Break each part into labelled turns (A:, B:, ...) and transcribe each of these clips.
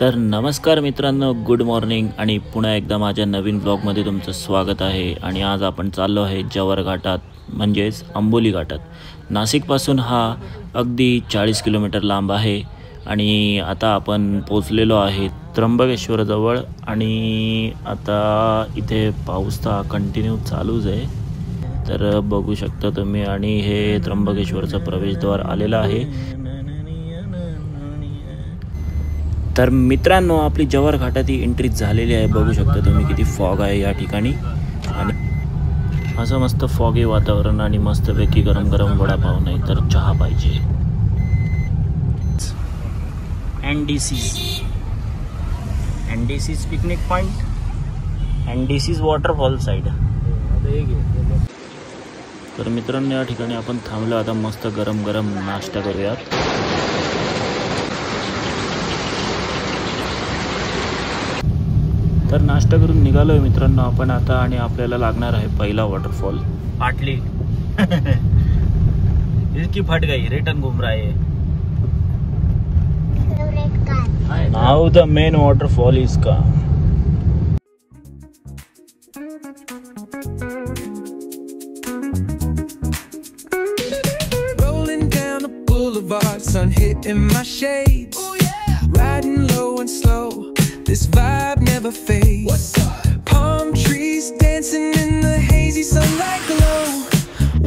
A: तर नमस्कार मित्रांनो, गुड मॉर्निंग आणि पुन्हा एकदा माझ्या नवीन ब्लॉगमध्ये तुमचं स्वागत आहे। आणि आज आपण चाललो आहे जव्हार घाटात, म्हणजेच आंबोली घाटात। नाशिकपासून हा अगदी 40 किलोमीटर लांब आहे आणि आता आपण पोचलेलो आहे त्र्यंबकेश्वरजवळ। आणि आता इथे पाऊस तर कंटिन्यू चालूच आहे, तर बघू शकता तुम्ही। आणि हे त्र्यंबकेश्वरचं प्रवेशद्वार आलेलं आहे। तर मित्रांनो, आपली जव्हार घाटात ही एंट्री झालेली आहे। बघू शकता तुम्ही किती फॉग आहे या ठिकाणी। आणि असं मस्त फॉगी वातावरण आणि मस्तपैकी गरम गरम वडापाव नाही तर चहा पाहिजे। NDCs picnic point, NDCs waterfall side. तर मित्रांनो, या ठिकाणी आपण थांबलो, आता मस्त गरम गरम नाश्ता करूयात। तर नाश्ता करून निघालोय मित्रांनो आपण आता, आणि आपल्याला लागणार आहे पहिला वॉटरफॉल पाटली। इसकी फट गई, रिटर्न घूम रहा है। नाउ द मेन वॉटरफॉल इसका।
B: Rolling down the boulevard, sun hitting my shades. Oh yeah, riding low and slow. This vibe never fades. What's up? Palm trees dancing in the hazy sunlight glow.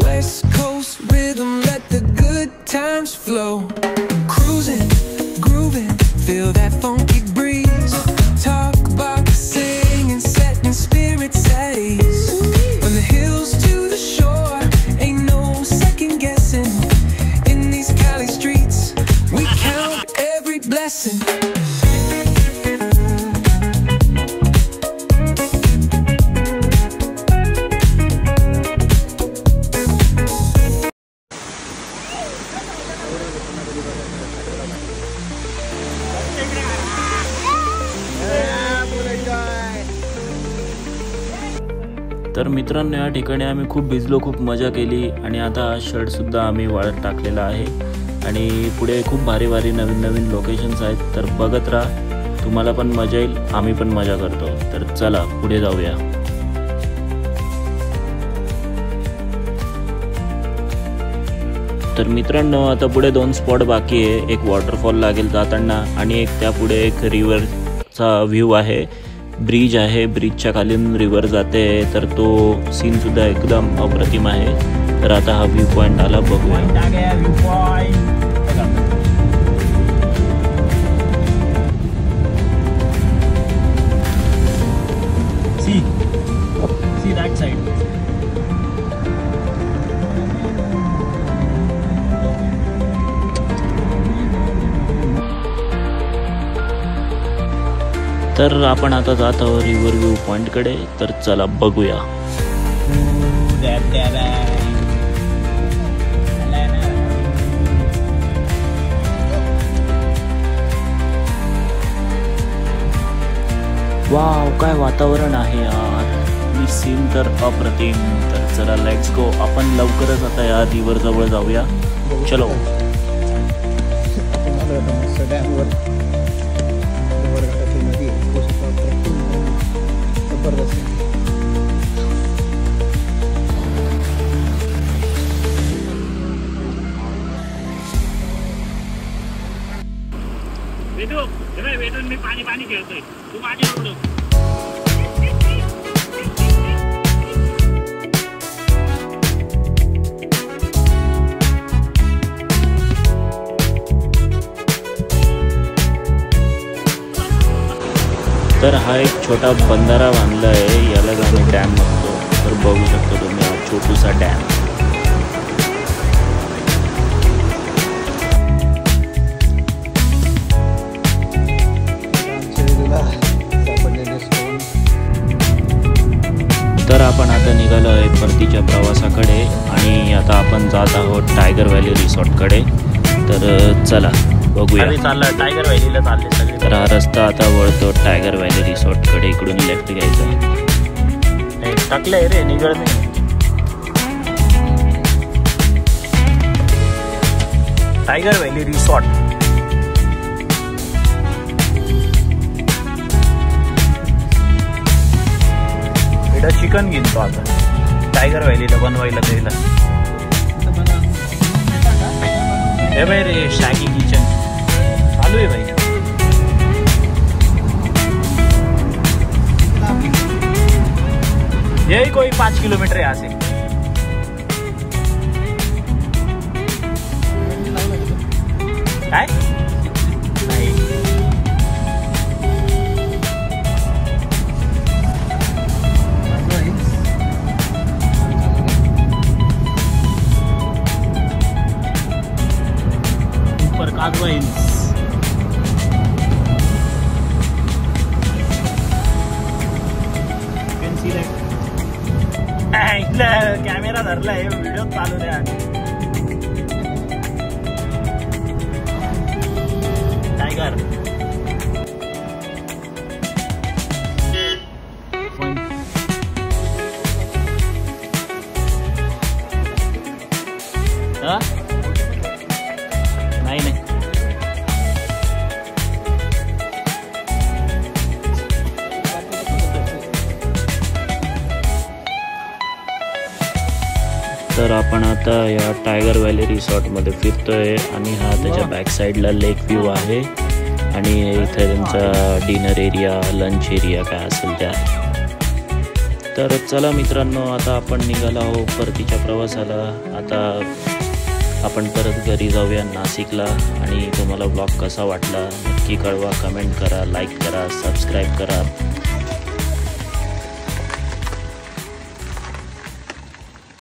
B: West Coast rhythm, let the good times flow. Cruising, grooving, feel that funky breeze. Talk about singing, setting spirits at ease. From the hills to the shore, ain't no second guessing. In these Cali streets, we count every blessing.
A: तर मित्रांनो, या ठिकाणी आम्ही खूप भिजलो, खूप मजा केली। आणि आता शर्ट सुद्धा आम्ही वाळत टाकलेला आहे। आणि पुढे खूप भारी भारी नवीन नवीन लोकेशन्स आहेत, तर बघत राहा, तुम्हाला पण मजा येईल, आम्ही पण मजा करतो। तर चला पुढे जाऊया। तर मित्रांनो, आता पुढे 2 स्पॉट बाकी आहे। एक वॉटरफॉल लागेल जाताना, आणि एक त्यापुढे एक रिव्हरचा व्ह्यू आहे, ब्रिज आहे, ब्रिजच्या खालीन रिव्हर जाते, तर तो सीन सुद्धा एकदम अप्रतिम आहे। तर आता हा व्ह्यू पॉइंट आला, बघूया। See that side. तर आपण आता जात आहोत रिव्हर व्ह्यू पॉइंटकडे, तर चला बघूया। वाव, काय वातावरण आहे यार, ही सीन तर अप्रतिम। तर चला लेट्स गो, आपण लवकरच आता या रिव्हर जवळ जाऊया, चलो।
C: वेदून मी पाणी पाणी खेळतोय, तू माझ्या उडव।
A: तर हा एक छोटा बंधारा बांधला आहे, यालाच आम्ही डॅम म्हणतो। तर बघू शकता तुम्ही हा छोटूसा डॅम। तर आपण आता निघालो आहे परतीच्या प्रवासाकडे, आणि आता आपण जात आहोत टायगर व्हॅली रिसॉर्टकडे। तर चला बघूया।
C: चाललं टायगर व्हॅलीला चालले सगळे।
A: तर हा रस्ता आता वळतो टायगर व्हॅली रिसॉर्टकडे, इकडून लेफ्ट घ्यायचा।
C: टाकलंय रे, निघळ नाही। Tiger valley resort.
A: इथं चिकन घेईन तो आता टायगर व्हॅलीला बनवायला द्यायला. हे बाई रे शॅगी किचन चालू आहे भाई. यही कोई 5 किलोमीटर यहाँ से. काय नाही. ऊपर काजवा हिल्स. कॅमेरा धरलाय व्हिडिओ चालू द्या. टायगर नाही नाही. तर आपण आता या टायगर व्हॅली रिसॉर्टमध्ये फिरतोय आणि हा त्याच्या बॅक साईडला लेक व्ह्यू आहे आणि इथे त्यांचा डिनर एरिया लंच एरिया काय असेल त्या. तर चला मित्रांनो आता आपण निघालो आहोत परतीच्या प्रवासाला. आता आपण परत घरी जाऊया नाशिकला आणि तुम्हाला ब्लॉग कसा वाटला नक्की कळवा. कमेंट करा, लाईक करा, सबस्क्राईब करा.